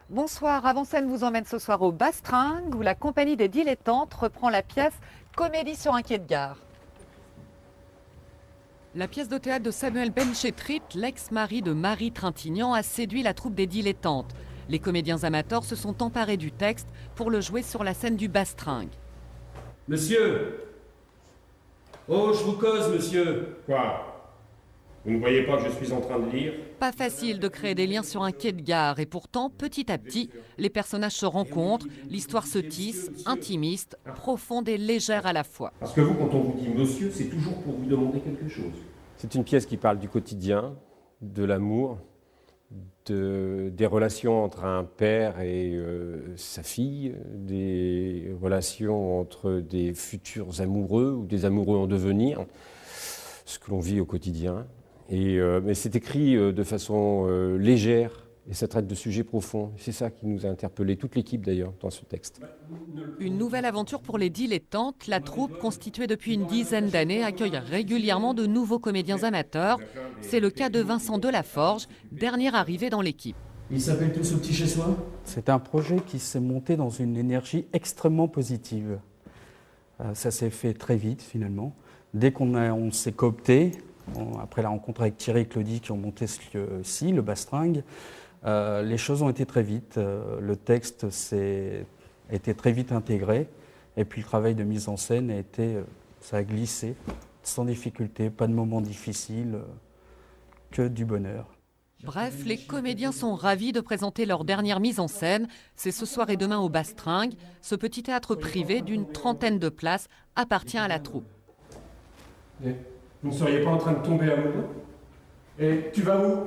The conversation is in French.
Bonsoir, Avant-Scène vous emmène ce soir au Bastringue où la compagnie des dilettantes reprend la pièce Comédie sur un quai de gare. La pièce de théâtre de Samuel Benchetrit, l'ex-mari de Marie Trintignant, a séduit la troupe des dilettantes. Les comédiens amateurs se sont emparés du texte pour le jouer sur la scène du Bastringue. Monsieur! Oh, je vous cause, monsieur! Quoi? Vous ne voyez pas que je suis en train de lire? Pas facile de créer des liens sur un quai de gare et pourtant, petit à petit, les personnages se rencontrent, l'histoire se tisse, intimiste, profonde et légère à la fois. Parce que vous, quand on vous dit monsieur, c'est toujours pour vous demander quelque chose. C'est une pièce qui parle du quotidien, de l'amour, des relations entre un père et sa fille, des relations entre des futurs amoureux ou des amoureux en devenir, ce que l'on vit au quotidien. Mais c'est écrit de façon légère et ça traite de sujets profonds. C'est ça qui nous a interpellés, toute l'équipe d'ailleurs, dans ce texte. Une nouvelle aventure pour les dilettantes. La troupe, constituée depuis une dizaine d'années, accueille régulièrement de nouveaux comédiens amateurs. C'est le cas de Vincent Delaforge, dernier arrivé dans l'équipe. Ils s'appellent tous au petit chez soi? C'est un projet qui s'est monté dans une énergie extrêmement positive. Ça s'est fait très vite finalement. Dès qu'on s'est coopté, après la rencontre avec Thierry et Claudie qui ont monté ce lieu-ci, le Bastringue, les choses ont été très vite. Le texte a été très vite intégré et puis le travail de mise en scène ça a glissé sans difficulté, pas de moments difficiles, que du bonheur. Bref, les comédiens sont ravis de présenter leur dernière mise en scène. C'est ce soir et demain au Bastringue. Ce petit théâtre privé d'une 30aine de places appartient à la troupe. Vous ne seriez pas en train de tomber amoureux? Et tu vas où?